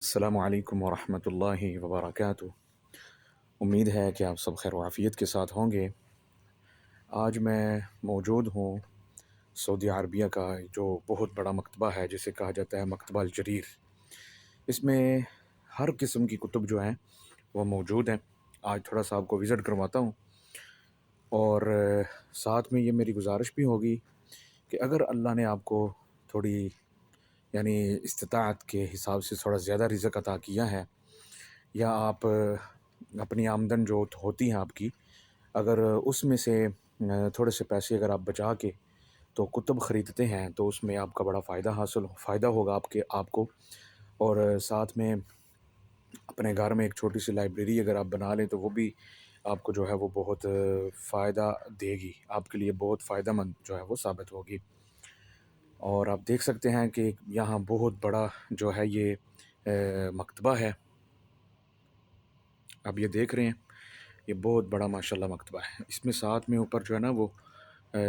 السلام علیکم ورحمۃ اللہ وبرکاتہ۔ امید ہے کہ آپ سب خیر و عافیت کے ساتھ ہوں گے۔ آج میں موجود ہوں سعودی عربیہ کا جو بہت بڑا مکتبہ ہے جسے کہا جاتا ہے مکتبہ الجریر۔ اس میں ہر قسم کی کتب جو ہیں وہ موجود ہیں۔ آج تھوڑا سا آپ کو وزٹ کرواتا ہوں، اور ساتھ میں یہ میری گزارش بھی ہوگی کہ اگر اللہ نے آپ کو تھوڑی استطاعت کے حساب سے تھوڑا زیادہ رزق عطا کیا ہے، یا آپ اپنی آمدن جو ہوتی ہے آپ کی، اگر اس میں سے تھوڑے سے پیسے اگر آپ بچا کے تو کتب خریدتے ہیں تو اس میں آپ کا بڑا فائدہ ہوگا آپ کو۔ اور ساتھ میں اپنے گھر میں ایک چھوٹی سی لائبریری اگر آپ بنا لیں تو وہ بھی آپ کو جو ہے وہ بہت فائدہ دے گی، آپ کے لیے بہت فائدہ مند جو ہے وہ ثابت ہوگی۔ اور آپ دیکھ سکتے ہیں کہ یہاں بہت بڑا جو ہے یہ مکتبہ ہے، آپ یہ دیکھ رہے ہیں، یہ بہت بڑا ماشاءاللہ مکتبہ ہے۔ اس میں ساتھ میں اوپر جو ہے نا وہ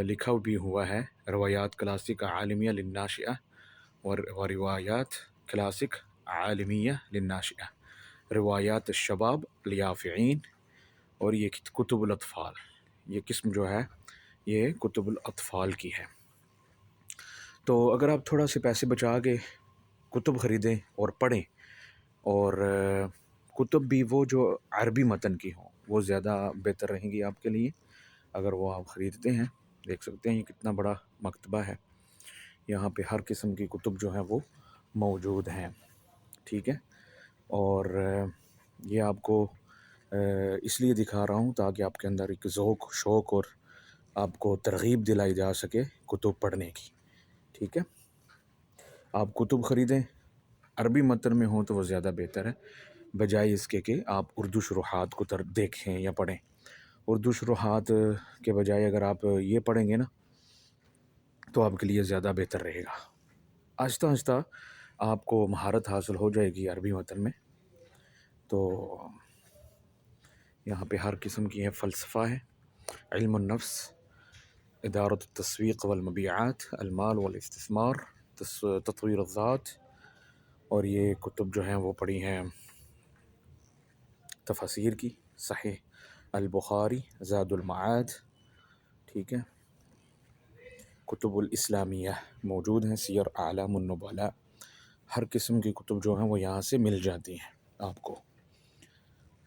لکھا بھی ہوا ہے روایات کلاسک عالمیہ للناشئہ و روایات کلاسک عالمیہ للناشئہ، روایات الشباب الیافعین، اور یہ کتب الاطفال، یہ قسم جو ہے یہ کتب الاطفال کی ہے۔ تو اگر آپ تھوڑا سے پیسے بچا کے کتب خریدیں اور پڑھیں، اور کتب بھی وہ جو عربی متن کی ہوں وہ زیادہ بہتر رہیں گی آپ کے لیے اگر وہ آپ خریدتے ہیں۔ دیکھ سکتے ہیں یہ کتنا بڑا مکتبہ ہے، یہاں پہ ہر قسم کی کتب جو ہیں وہ موجود ہیں، ٹھیک ہے۔ اور یہ آپ کو اس لیے دکھا رہا ہوں تاکہ آپ کے اندر ایک ذوق شوق اور آپ کو ترغیب دلائی جا سکے کتب پڑھنے کی، ٹھیک ہے۔ آپ کتب خریدیں، عربی متن میں ہوں تو وہ زیادہ بہتر ہے، بجائے اس کے کہ آپ اردو شروحات کو دیکھیں یا پڑھیں۔ اردو شروحات کے بجائے اگر آپ یہ پڑھیں گے نا تو آپ کے لیے زیادہ بہتر رہے گا۔ آہستہ آہستہ آپ کو مہارت حاصل ہو جائے گی عربی متن میں۔ تو یہاں پہ ہر قسم کی ہے، فلسفہ ہے، علم النفس، ادارت التسویق والمبیعات، المال والاستثمار، تطویر الذات، اور یہ کتب جو ہیں وہ پڑھی ہیں تفاسیر کی، صحیح البخاری، زاد المعاد، ٹھیک ہے۔ کتب الاسلامیہ موجود ہیں، سیر اعلام النبلاء، ہر قسم کی کتب جو ہیں وہ یہاں سے مل جاتی ہیں آپ کو۔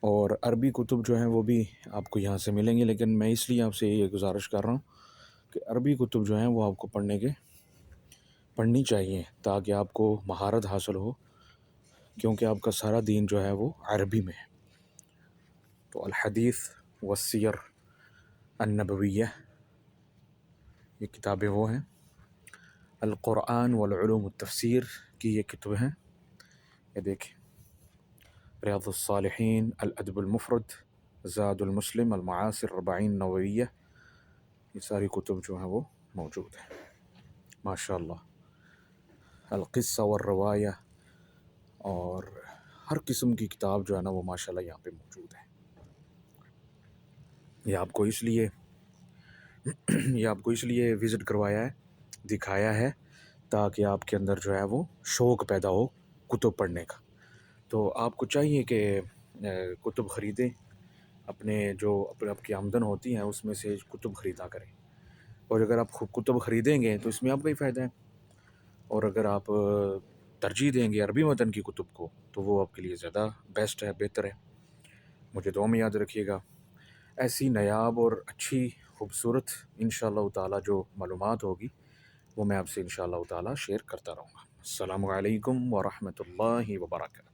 اور عربی کتب جو ہیں وہ بھی آپ کو یہاں سے ملیں گی، لیکن میں اس لیے آپ سے یہ گزارش کر رہا ہوں کہ عربی کتب جو ہیں وہ آپ کو پڑھنی چاہیے تاکہ آپ کو مہارت حاصل ہو، کیونکہ آپ کا سارا دین جو ہے وہ عربی میں ہے۔ تو الحدیث والسیر النبویہ، یہ کتابیں وہ ہیں۔ القرآن والعلوم التفسیر کی یہ کتب ہیں، یہ دیکھیں، ریاض الصالحین، الادب المفرد، زاد المسلم، المعاصر، اربعین نوویہ، یہ ساری کتب جو ہیں وہ موجود ہیں ماشاءاللہ۔ القصہ والروایہ، اور ہر قسم کی کتاب جو ہے نا وہ ماشاءاللہ یہاں پہ موجود ہے۔ یہ آپ کو اس لیے وزٹ کروایا ہے، دکھایا ہے، تاکہ آپ کے اندر جو ہے وہ شوق پیدا ہو کتب پڑھنے کا۔ تو آپ کو چاہیے کہ کتب خریدیں، آپ کی آمدن ہوتی ہے اس میں سے کتب خریدا کریں، اور اگر آپ کتب خریدیں گے تو اس میں آپ کا ہی فائدہ ہے، اور اگر آپ ترجیح دیں گے عربی متن کی کتب کو تو وہ آپ کے لیے زیادہ بیسٹ ہے، بہتر ہے۔ مجھے دعا میں یاد رکھیے گا، ایسی نایاب اور اچھی خوبصورت انشاءاللہ تعالی جو معلومات ہوگی وہ میں آپ سے انشاءاللہ تعالی شیئر کرتا رہوں گا۔ السلام علیکم ورحمۃ اللہ وبرکاتہ۔